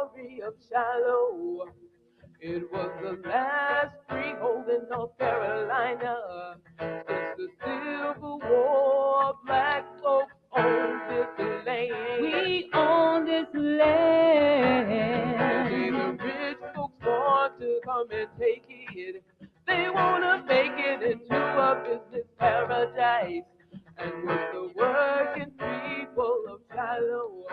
story of Shiloh. It was the last freehold in North Carolina. Since the Civil War, black folks own this land. We own this land. Only the rich folks want to come and take it. They want to make it into a business paradise. And with the working people of Shiloh,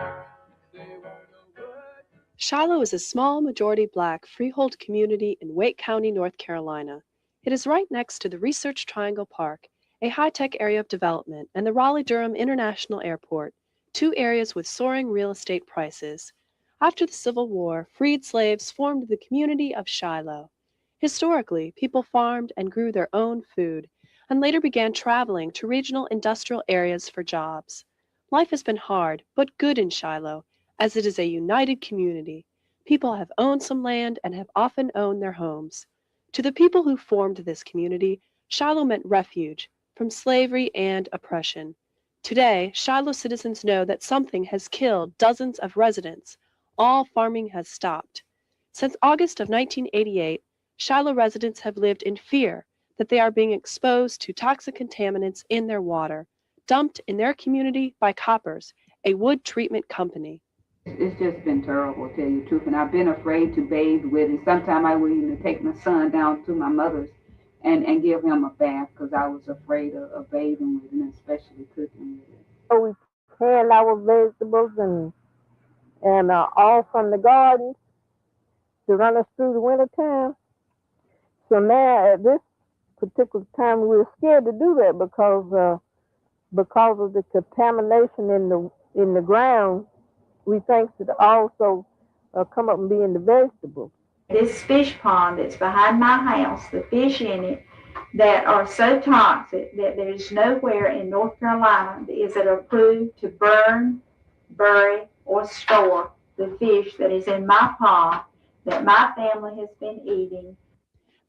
they want to work. Shiloh is a small majority black freehold community in Wake County, North Carolina. It is right next to the Research Triangle Park, a high-tech area of development, and the Raleigh-Durham International Airport, two areas with soaring real estate prices. After the Civil War, freed slaves formed the community of Shiloh. Historically, people farmed and grew their own food, and later began traveling to regional industrial areas for jobs. Life has been hard, but good in Shiloh, as it is a united community. People have owned some land and have often owned their homes. To the people who formed this community, Shiloh meant refuge from slavery and oppression. Today, Shiloh citizens know that something has killed dozens of residents. All farming has stopped. Since August of 1988, Shiloh residents have lived in fear that they are being exposed to toxic contaminants in their water, dumped in their community by Coppers, a wood treatment company. It's just been terrible, to tell you the truth. And I've been afraid to bathe with it. Sometimes I would even take my son down to my mother's and give him a bath because I was afraid of bathing with it, and especially cooking with it. So we canned our vegetables and all from the garden to run us through the winter time. So now at this particular time we're scared to do that because of the contamination in the ground. We think that also come up and be in the vegetables. This fish pond that's behind my house, the fish in it that are so toxic that there's nowhere in North Carolina is it approved to burn, bury, or store the fish that is in my pond that my family has been eating.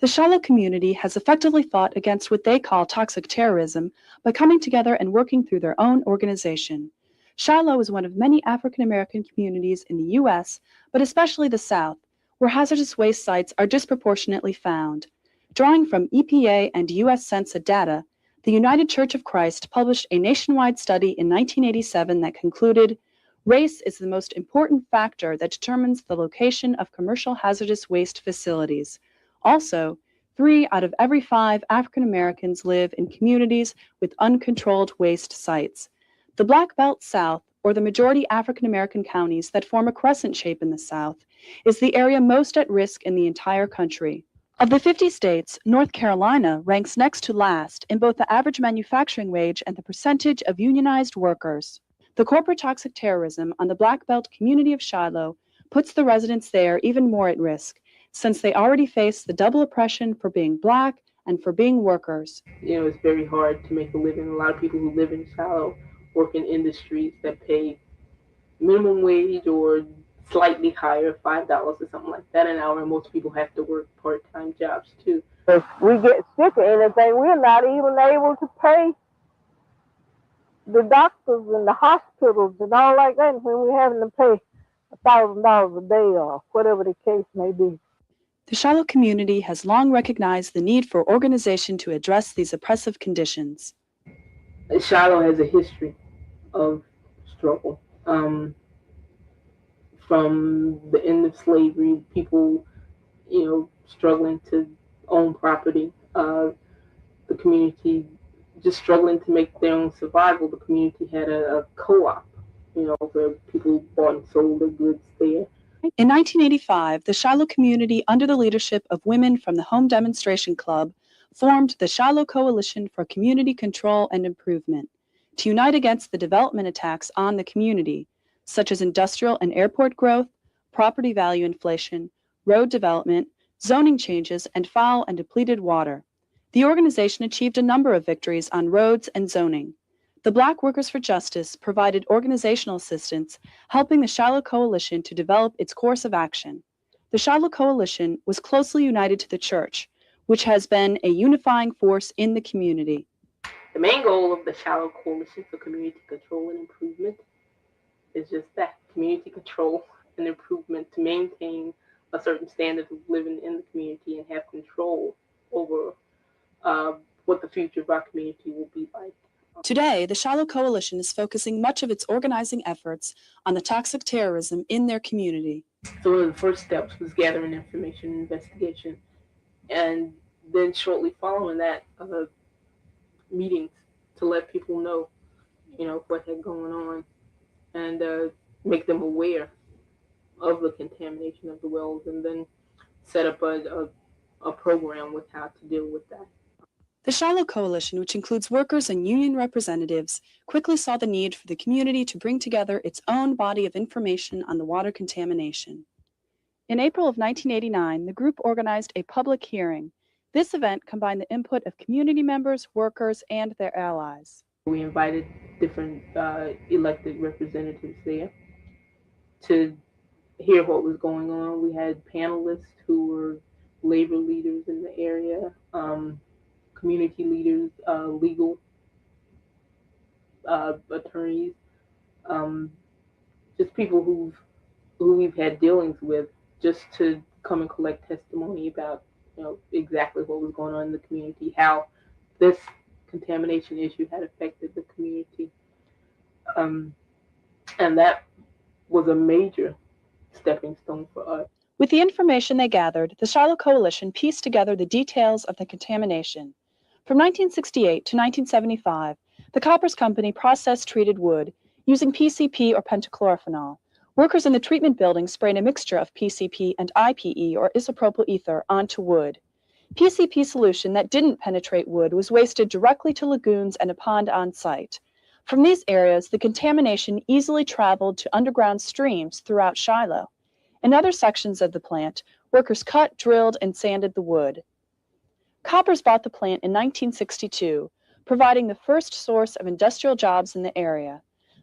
The Shiloh community has effectively fought against what they call toxic terrorism by coming together and working through their own organization. Shiloh is one of many African American communities in the U.S., but especially the South, where hazardous waste sites are disproportionately found. Drawing from EPA and U.S. Census data, the United Church of Christ published a nationwide study in 1987 that concluded, race is the most important factor that determines the location of commercial hazardous waste facilities. Also, 3 out of every 5 African Americans live in communities with uncontrolled waste sites. The Black Belt South, or the majority African American counties that form a crescent shape in the South, is the area most at risk in the entire country. Of the 50 states, North Carolina ranks next to last in both the average manufacturing wage and the percentage of unionized workers. The corporate toxic terrorism on the Black Belt community of Shiloh puts the residents there even more at risk, since they already face the double oppression for being Black and for being workers. It's very hard to make a living. A lot of people who live in Shiloh work in industries that pay minimum wage or slightly higher, $5 or something like that an hour, and most people have to work part-time jobs too. If we get sick or anything, we're not even able to pay the doctors and the hospitals and all like that when we're having to pay $1,000 a day or whatever the case may be. The Shiloh community has long recognized the need for organization to address these oppressive conditions. Shiloh has a history of struggle. From the end of slavery, people, struggling to own property, the community just struggling to make their own survival. The community had a co-op, where people bought and sold their goods there. In 1985, the Shiloh community, under the leadership of women from the Home Demonstration Club, formed the Shiloh Coalition for Community Control and Improvement to unite against the development attacks on the community, such as industrial and airport growth, property value inflation, road development, zoning changes, and foul and depleted water. The organization achieved a number of victories on roads and zoning. The Black Workers for Justice provided organizational assistance, helping the Shiloh Coalition to develop its course of action. The Shiloh Coalition was closely united to the church, which has been a unifying force in the community. The main goal of the Shiloh Coalition for Community Control and Improvement is just that, community control an improvement to maintain a certain standard of living in the community and have control over what the future of our community will be like. Today, the Shiloh Coalition is focusing much of its organizing efforts on the toxic terrorism in their community. So one of the first steps was gathering information and investigation, and then shortly following that, meetings to let people know, what had going on, and make them aware of the contamination of the wells, and then set up a program with how to deal with that. The Shiloh Coalition, which includes workers and union representatives, quickly saw the need for the community to bring together its own body of information on the water contamination. In April of 1989, the group organized a public hearing. This event combined the input of community members, workers, and their allies. We invited different elected representatives there to hear what was going on. We had panelists who were labor leaders in the area, community leaders, legal attorneys, just people who we've had dealings with, just to come and collect testimony about exactly what was going on in the community, how this contamination issue had affected the community, and that was a major stepping stone for us. With the information they gathered, the Shiloh Coalition pieced together the details of the contamination. From 1968 to 1975, the Koppers Company processed treated wood using PCP or pentachlorophenol. Workers in the treatment building sprayed a mixture of PCP and IPE, or isopropyl ether, onto wood. PCP solution that didn't penetrate wood was wasted directly to lagoons and a pond on site. From these areas, the contamination easily traveled to underground streams throughout Shiloh. In other sections of the plant, workers cut, drilled, and sanded the wood. Koppers bought the plant in 1962, providing the first source of industrial jobs in the area.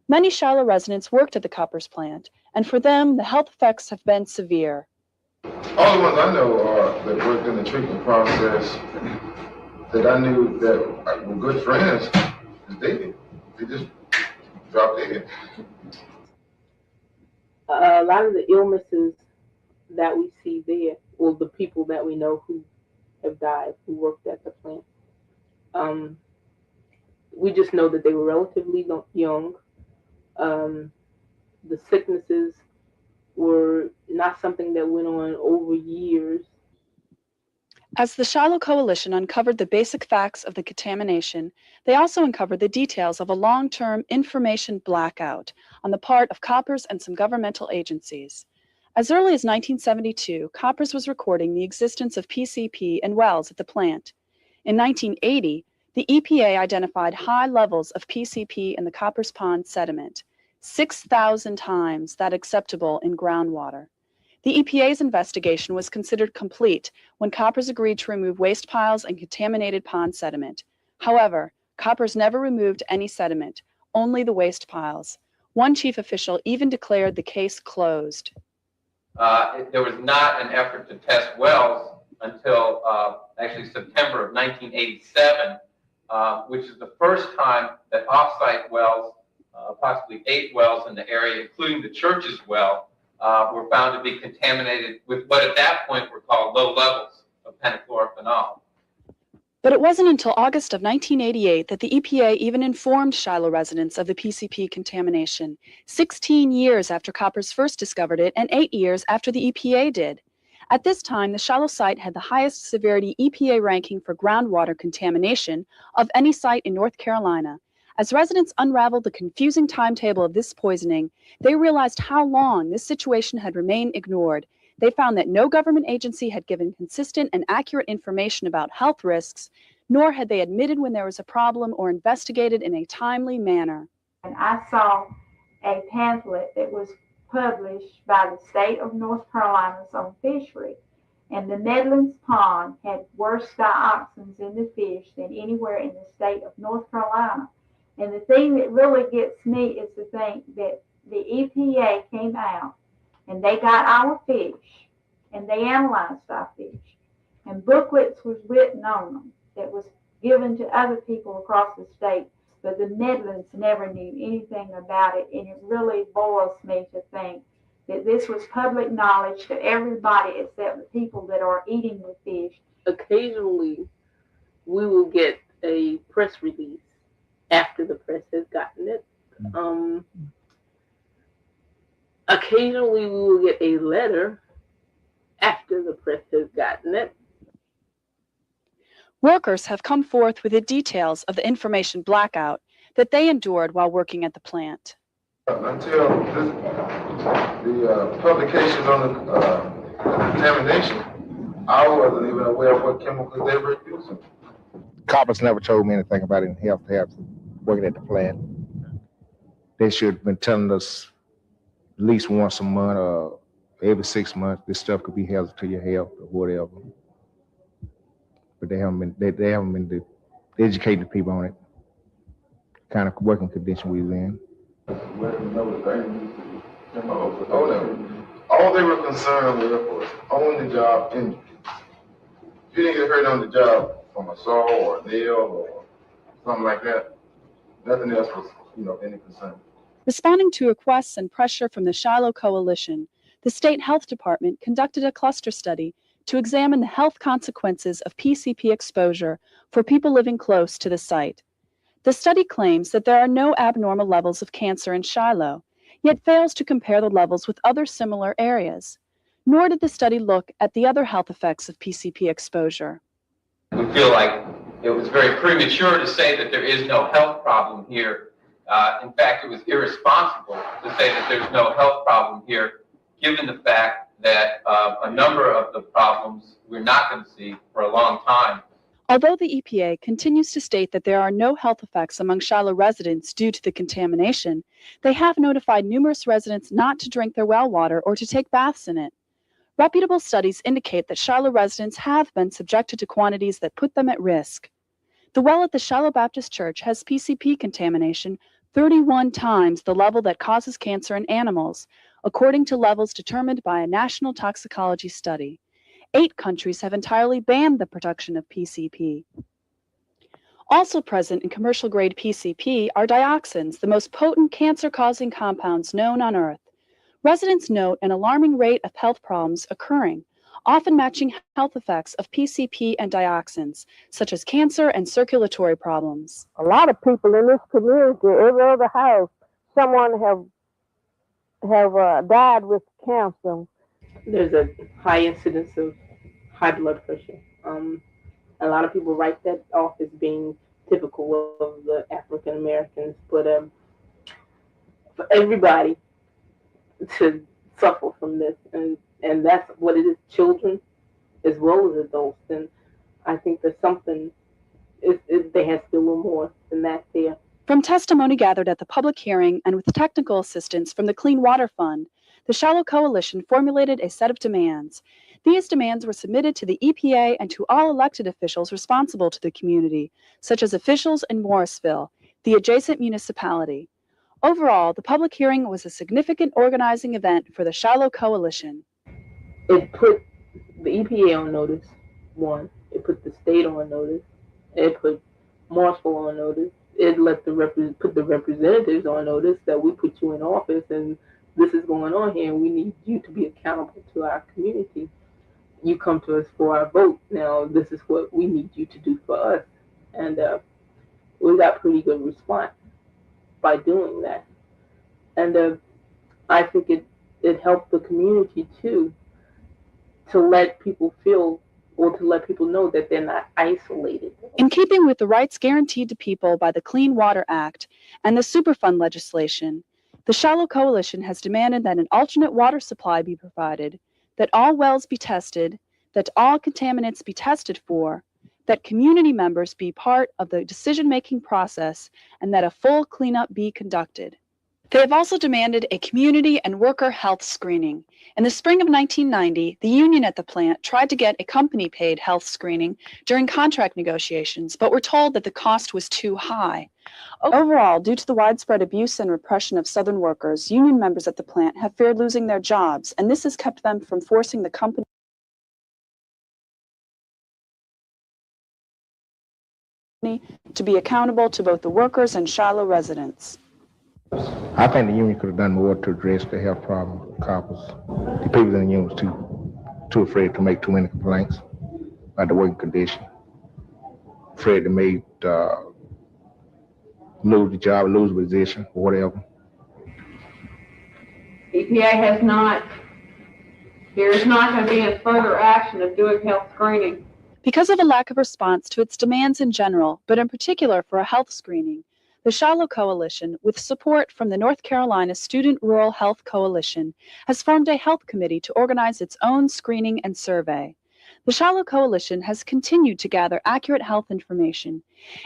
Many Shiloh residents worked at the Koppers plant, and for them, the health effects have been severe. All the ones I know that worked in the treatment process that I knew that were good friends, they just dropped dead. A lot of the illnesses that we see there, well, the people that we know who have died, who worked at the plant, we just know that they were relatively young. The sicknesses were not something that went on over years. As the Shiloh Coalition uncovered the basic facts of the contamination, they also uncovered the details of a long-term information blackout on the part of Koppers and some governmental agencies. As early as 1972, Koppers was recording the existence of PCP and wells at the plant. In 1980, the EPA identified high levels of PCP in the Koppers Pond sediment, 6,000 times that acceptable in groundwater. The EPA's investigation was considered complete when Koppers agreed to remove waste piles and contaminated pond sediment. However, Koppers never removed any sediment, only the waste piles. One chief official even declared the case closed. There was not an effort to test wells until actually September of 1987, which is the first time that off-site wells, possibly 8 wells in the area, including the church's well, were found to be contaminated with what at that point were called low levels of pentachlorophenol. But it wasn't until August of 1988 that the EPA even informed Shiloh residents of the PCP contamination, 16 years after Koppers first discovered it and 8 years after the EPA did. At this time, the Shiloh site had the highest severity EPA ranking for groundwater contamination of any site in North Carolina. As residents unraveled the confusing timetable of this poisoning, they realized how long this situation had remained ignored. They found that no government agency had given consistent and accurate information about health risks, nor had they admitted when there was a problem or investigated in a timely manner. And I saw a pamphlet that was published by the state of North Carolina on fishery, and the Medlands Pond had worse dioxins in the fish than anywhere in the state of North Carolina. And the thing that really gets me is to think that the EPA came out and they got our fish and they analyzed our fish, and booklets was written on them that was given to other people across the state, but the Medlands never knew anything about it. And it really boils me to think that this was public knowledge to everybody except the people that are eating the fish. Occasionally, we will get a press release after the press has gotten it. Occasionally, we will get a letter after the press has gotten it. Workers have come forth with the details of the information blackout that they endured while working at the plant. Until the publication on the contamination, I wasn't even aware of what chemicals they were using. Coppers never told me anything about it in health working at the plant. They should have been telling us at least once a month or every 6 months this stuff could be hazardous to your health or whatever. But they haven't been educating the people on it, kind of working condition we was in. All they were concerned with was on the job injuries. If you didn't get hurt on the job from a saw or a nail or something like that, nothing else was, any concern. Responding to requests and pressure from the Shiloh Coalition, the State Health Department conducted a cluster study to examine the health consequences of PCP exposure for people living close to the site. The study claims that there are no abnormal levels of cancer in Shiloh, yet fails to compare the levels with other similar areas. Nor did the study look at the other health effects of PCP exposure. We feel like it was very premature to say that there is no health problem here. In fact, it was irresponsible to say that there's no health problem here, given the fact that a number of the problems we're not going to see for a long time. Although the EPA continues to state that there are no health effects among Shiloh residents due to the contamination, they have notified numerous residents not to drink their well water or to take baths in it. Reputable studies indicate that Shiloh residents have been subjected to quantities that put them at risk. The well at the Shiloh Baptist Church has PCP contamination 31 times the level that causes cancer in animals, according to levels determined by a national toxicology study. 8 countries have entirely banned the production of PCP. Also present in commercial-grade PCP are dioxins, the most potent cancer-causing compounds known on Earth. Residents note an alarming rate of health problems occurring, often matching health effects of PCP and dioxins, such as cancer and circulatory problems. A lot of people in this community, every other house, someone have died with cancer. There's a high incidence of high blood pressure. A lot of people write that off as being typical of the African Americans, but for everybody to suffer from this, and that's what it is, children as well as adults, then I think there's something, there has to be a little more than that there. From testimony gathered at the public hearing and with technical assistance from the Clean Water Fund, the Shiloh Coalition formulated a set of demands. These demands were submitted to the EPA and to all elected officials responsible to the community, such as officials in Morrisville, the adjacent municipality. Overall, the public hearing was a significant organizing event for the Shiloh Coalition. It put the EPA on notice, one. It put the state on notice. It put Morrisville on notice. It let put the representatives on notice that we put you in office and this is going on here and we need you to be accountable to our community. You come to us for our vote. Now this is what we need you to do for us. And we got pretty good response by doing that. And I think it helped the community too, to let people feel or to let people know that they're not isolated. In keeping with the rights guaranteed to people by the Clean Water Act and the Superfund legislation, the Shiloh Coalition has demanded that an alternate water supply be provided, that all wells be tested, that all contaminants be tested for, that community members be part of the decision-making process, and that a full cleanup be conducted. They have also demanded a community and worker health screening. In the spring of 1990, the union at the plant tried to get a company-paid health screening during contract negotiations, but were told that the cost was too high. Overall, due to the widespread abuse and repression of Southern workers, union members at the plant have feared losing their jobs, and this has kept them from forcing the company to be accountable to both the workers and Shiloh residents. I think the union could have done more to address the health problem of coppers. The people in the union was too afraid to make too many complaints about the working condition. Afraid to make lose the job, lose the position, or whatever. EPA has not, there is not going to be a further action of doing health screening. Because of a lack of response to its demands in general, but in particular for a health screening, the Shiloh Coalition, with support from the North Carolina Student Rural Health Coalition, has formed a health committee to organize its own screening and survey. The Shiloh Coalition has continued to gather accurate health information,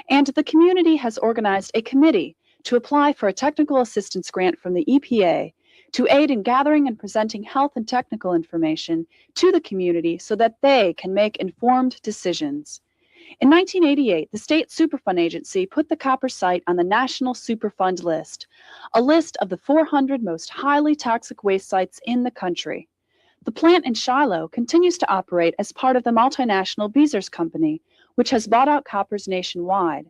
and the community has organized a committee to apply for a technical assistance grant from the EPA to aid in gathering and presenting health and technical information to the community so that they can make informed decisions. In 1988, the State Superfund Agency put the copper site on the National Superfund list, a list of the 400 most highly toxic waste sites in the country. The plant in Shiloh continues to operate as part of the multinational Beezers Company, which has bought out coppers nationwide.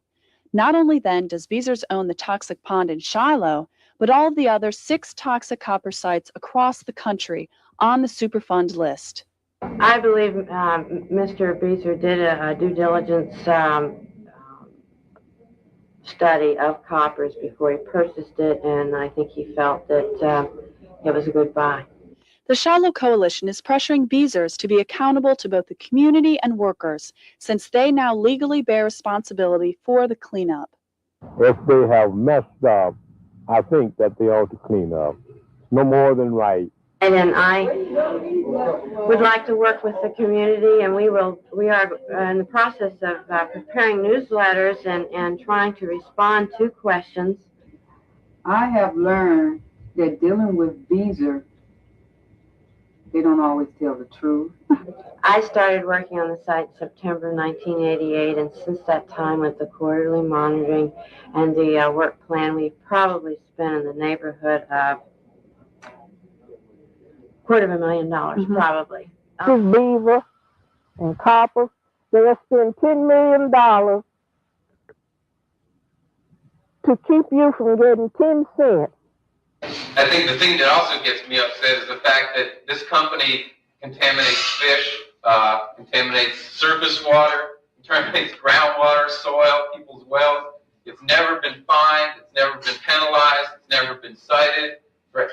Not only then does Beezers own the toxic pond in Shiloh, but all of the other 6 toxic copper sites across the country on the Superfund list. I believe Mr. Beezer did a due diligence study of coppers before he purchased it, and I think he felt that it was a good buy. The Shiloh Coalition is pressuring Beezers to be accountable to both the community and workers, since they now legally bear responsibility for the cleanup. If they have messed up, I think that they ought to clean up. No more than right. And then I would like to work with the community, and we are in the process of preparing newsletters and trying to respond to questions. I have learned that dealing with Beezer, they don't always tell the truth. I started working on the site in September 1988, and since that time with the quarterly monitoring and the work plan, we've probably spent in the neighborhood of $250,000, probably. This beaver and copper, they'll spend $10 million to keep you from getting 10 cents. I think the thing that also gets me upset is the fact that this company contaminates fish, contaminates surface water, contaminates groundwater, soil, people's wells. It's never been fined, it's never been penalized, it's never been cited for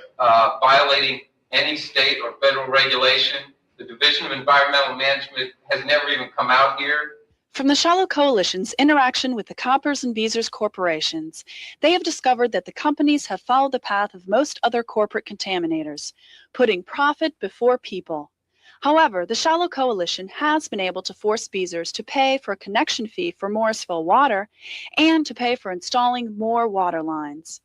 violating any state or federal regulation. The Division of Environmental Management has never even come out here. From the Shiloh Coalition's interaction with the Coppers and Beezers corporations, they have discovered that the companies have followed the path of most other corporate contaminators, putting profit before people. However, the Shiloh Coalition has been able to force Beezers to pay for a connection fee for Morrisville Water and to pay for installing more water lines.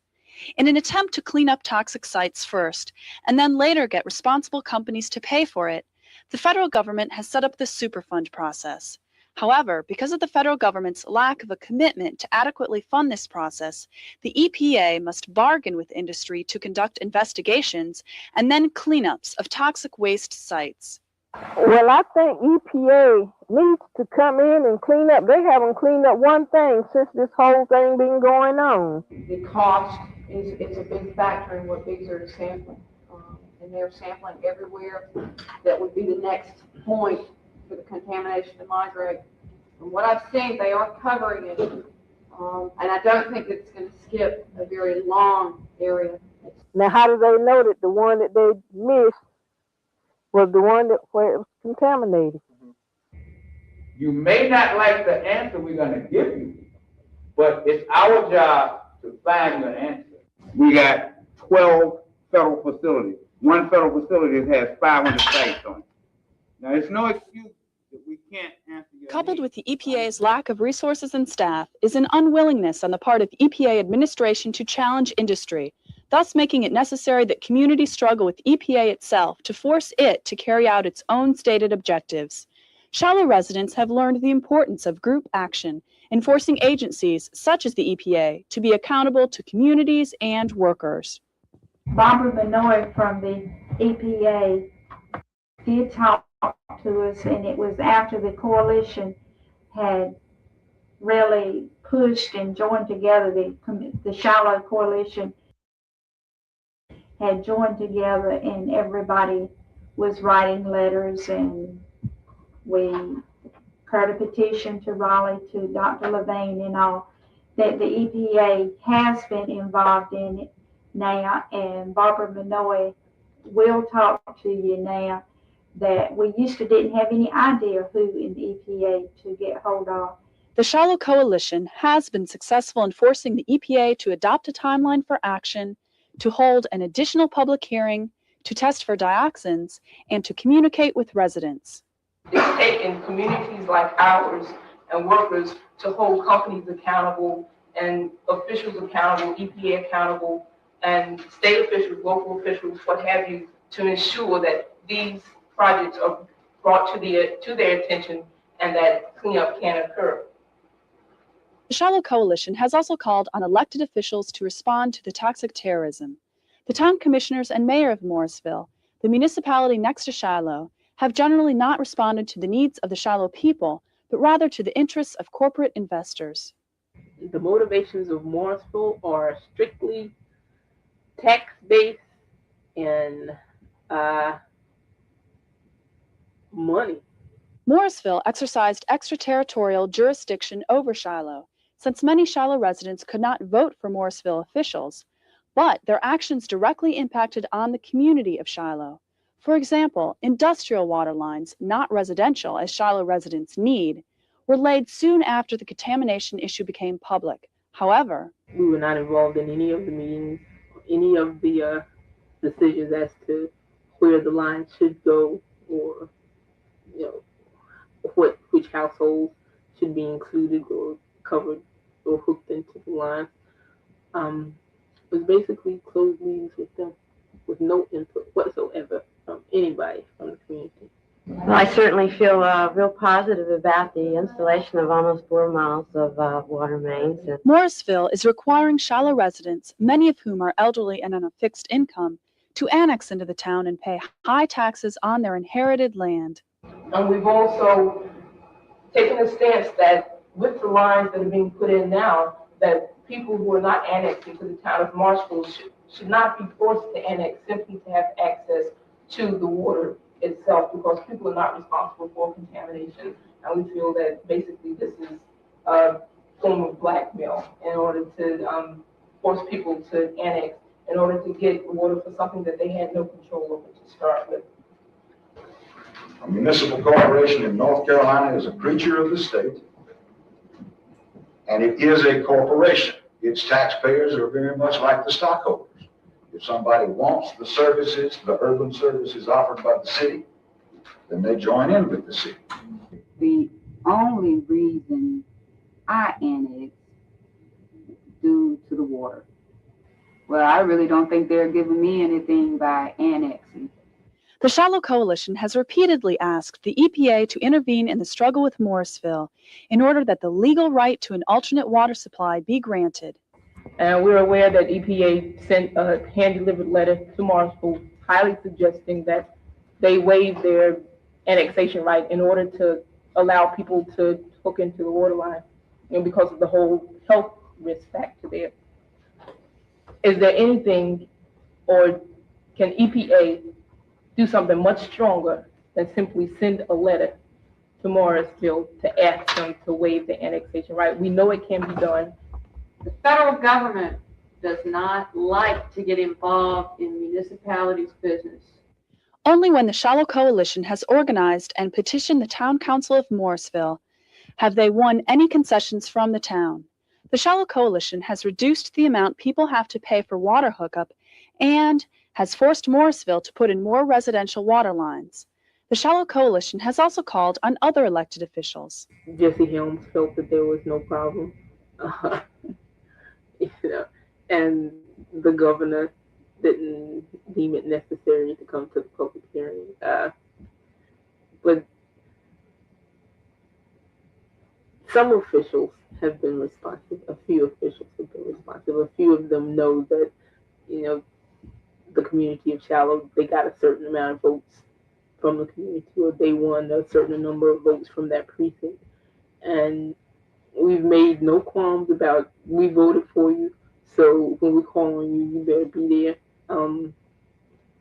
In an attempt to clean up toxic sites first, and then later get responsible companies to pay for it, the federal government has set up the Superfund process. However, because of the federal government's lack of a commitment to adequately fund this process, the EPA must bargain with industry to conduct investigations and then cleanups of toxic waste sites. Well, I think EPA needs to come in and clean up. They haven't cleaned up one thing since this whole thing been going on. The cost is a big factor in what Beezer is sampling. And they're sampling everywhere. That would be the next point for the contamination to migrate. From what I've seen, they are covering it. And I don't think it's going to skip a very long area. Now, how do they know that the one that they missed was the one where it was contaminated? You may not like the answer we're going to give you, but it's our job to find you an answer. We got 12 federal facilities. One federal facility has 500 sites on it. Now, it's no excuse that we can't answer your Coupled needs. with the EPA's lack of resources and staff is an unwillingness on the part of EPA administration to challenge industry, thus making it necessary that communities struggle with EPA itself to force it to carry out its own stated objectives. Shiloh residents have learned the importance of group action in forcing agencies such as the EPA to be accountable to communities and workers. Barbara Benoit from the EPA did talk to us, and it was after the coalition had really pushed and joined together, the Shiloh Coalition had joined together, and everybody was writing letters, and we heard a petition to Raleigh, to Dr. Levain and all, that the EPA has been involved in it now, and Barbara Minoy will talk to you now, that we used to didn't have any idea who in the EPA to get hold of. The Shiloh Coalition has been successful in forcing the EPA to adopt a timeline for action, to hold an additional public hearing, to test for dioxins, and to communicate with residents. It's taken communities like ours and workers to hold companies accountable and officials accountable, EPA accountable, and state officials, local officials, what have you, to ensure that these projects are brought to their attention and that cleanup can occur. The Shiloh Coalition has also called on elected officials to respond to the toxic terrorism. The town commissioners and mayor of Morrisville, the municipality next to Shiloh, have generally not responded to the needs of the Shiloh people, but rather to the interests of corporate investors. The motivations of Morrisville are strictly tax-based and money. Morrisville exercised extraterritorial jurisdiction over Shiloh, since many Shiloh residents could not vote for Morrisville officials, but their actions directly impacted on the community of Shiloh. For example, industrial water lines, not residential as Shiloh residents need, were laid soon after the contamination issue became public. However, we were not involved in any of the meetings, any of the decisions as to where the line should go, or which households should be included or covered or hooked into the line. It was basically closed meetings with them, with no input whatsoever from anybody from the community. Well, I certainly feel real positive about the installation of almost 4 miles of water mains. Morrisville is requiring Shiloh residents, many of whom are elderly and on a fixed income, to annex into the town and pay high taxes on their inherited land. And we've also taken a stance that with the lines that are being put in now, that people who are not annexed into the town of Morrisville should not be forced to annex simply to have access to the water itself, because people are not responsible for contamination. And we feel that basically this is a form of blackmail in order to force people to annex, in order to get water for something that they had no control over to start with. A municipal corporation in North Carolina is a creature of the state, and it is a corporation. Its taxpayers are very much like the stockholders. If somebody wants the services, the urban services offered by the city, then they join in with the city. The only reason I annexed due to the water. Well, I really don't think they're giving me anything by annexing. The Shiloh Coalition has repeatedly asked the EPA to intervene in the struggle with Morrisville in order that the legal right to an alternate water supply be granted. And we're aware that EPA sent a hand-delivered letter to Morrisville highly suggesting that they waive their annexation right in order to allow people to hook into the water line, because of the whole health risk factor there. Is there anything, or can EPA do something much stronger than simply send a letter to Morrisville to ask them to waive the annexation right? We know it can be done. The federal government does not like to get involved in municipalities' business. Only when the Shiloh Coalition has organized and petitioned the Town Council of Morrisville have they won any concessions from the town. The Shiloh Coalition has reduced the amount people have to pay for water hookup and has forced Morrisville to put in more residential water lines. The Shiloh Coalition has also called on other elected officials. Jesse Helms felt that there was no problem. And the governor didn't deem it necessary to come to the public hearing. But some officials have been responsive. A few officials have been responsive. A few of them know that, the community of Shiloh, they got a certain amount of votes from the community, or they won a certain number of votes from that precinct. And we've made no qualms about, we voted for you, so when we call on you, you better be there.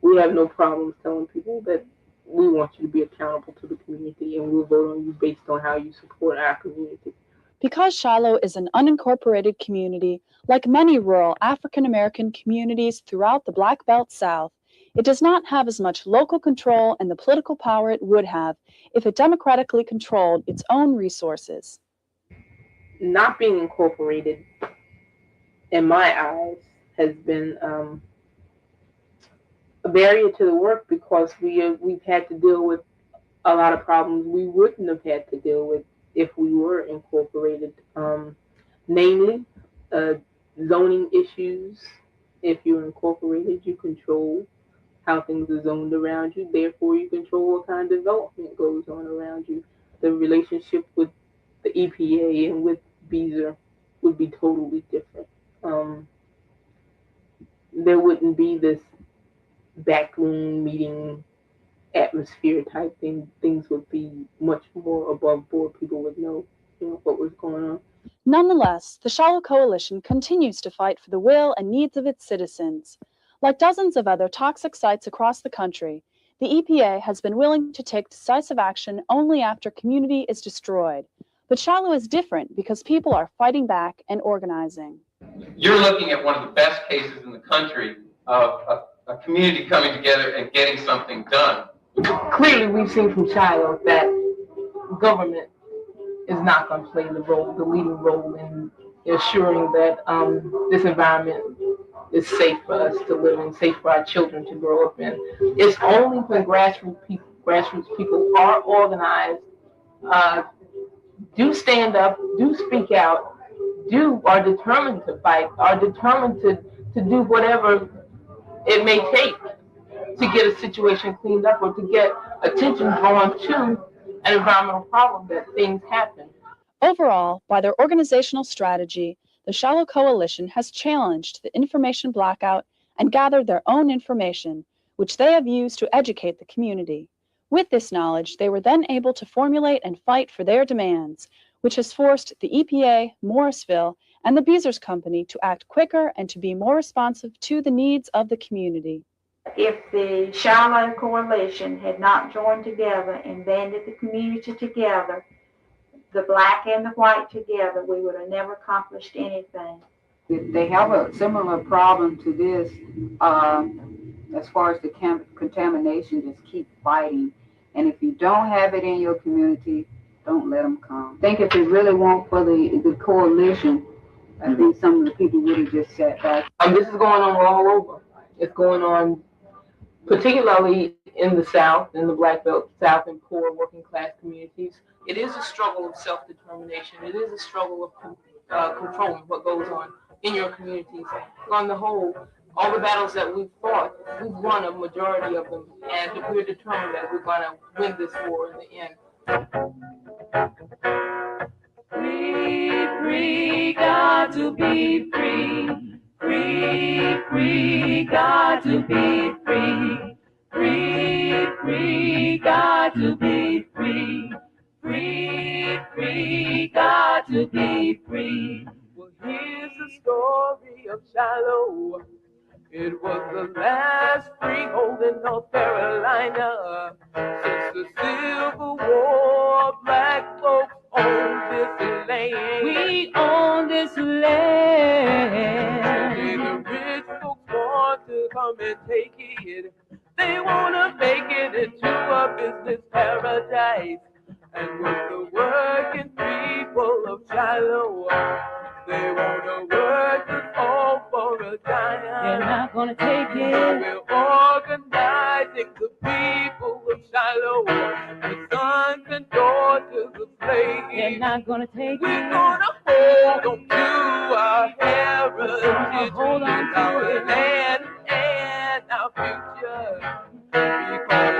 we have no problems telling people that we want you to be accountable to the community and we'll vote on you based on how you support our community. Because Shiloh is an unincorporated community, like many rural African American communities throughout the Black Belt South, it does not have as much local control and the political power it would have if it democratically controlled its own resources. Not being incorporated, in my eyes, has been a barrier to the work because we've had to deal with a lot of problems we wouldn't have had to deal with if we were incorporated, namely zoning issues. If you're incorporated, you control how things are zoned around you. Therefore, you control what kind of development goes on around you. The relationship with the EPA and with Beezer would be totally different. There wouldn't be this backroom meeting atmosphere type thing. Things would be much more above board. People would know, what was going on. Nonetheless, the Shiloh Coalition continues to fight for the will and needs of its citizens. Like dozens of other toxic sites across the country, the EPA has been willing to take decisive action only after community is destroyed. But Shiloh is different because people are fighting back and organizing. You're looking at one of the best cases in the country of a community coming together and getting something done. Clearly, we've seen from Shiloh that government is not going to play the leading role in ensuring that this environment is safe for us to live in, safe for our children to grow up in. It's only when grassroots people are organized, do stand up, do speak out, are determined to fight, are determined to do whatever it may take to get a situation cleaned up or to get attention drawn to an environmental problem that things happen. Overall, by their organizational strategy, the Shiloh Coalition has challenged the information blackout and gathered their own information, which they have used to educate the community. With this knowledge, they were then able to formulate and fight for their demands, which has forced the EPA, Morrisville, and the Beezers Company to act quicker and to be more responsive to the needs of the community. If the Shiloh Coalition had not joined together and banded the community together, the black and the white together, we would have never accomplished anything. They have a similar problem to this as far as the contamination. Just keep fighting. And if you don't have it in your community, don't let them come. I think if they really want for the coalition, I think some of the people would have just sat back. This is going on all over. It's going on particularly in the South, in the Black Belt South and poor working class communities. It is a struggle of self-determination. It is a struggle of controlling what goes on in your communities. On the whole, all the battles that we've fought, we've won a majority of them, and we're determined that we're going to win this war in the end. Free, free, got to be free. Free, free, got to be free. Free, free, got to be free. Free, free, got to be free. Well, here's the story of Shiloh. It was the last freehold in North Carolina. Since the Civil War, black folks own this land. We own this land. Only the rich folks want to come and take it. They want to make it into a business paradise. And with the working people of Shiloh, they want to work us all for a dime. They're not gonna take it. We're organizing the people of Shiloh, the sons and daughters of slaves. They're not gonna take We're it. gonna hold on to our heritage, hold on to our it. land and our future. Because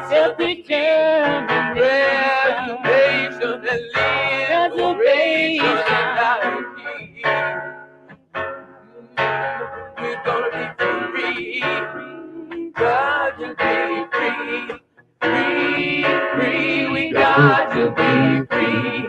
self-determination, reservation, and liberation and anarchy. We're gonna be free, got to be free. Free, free, we got to be free.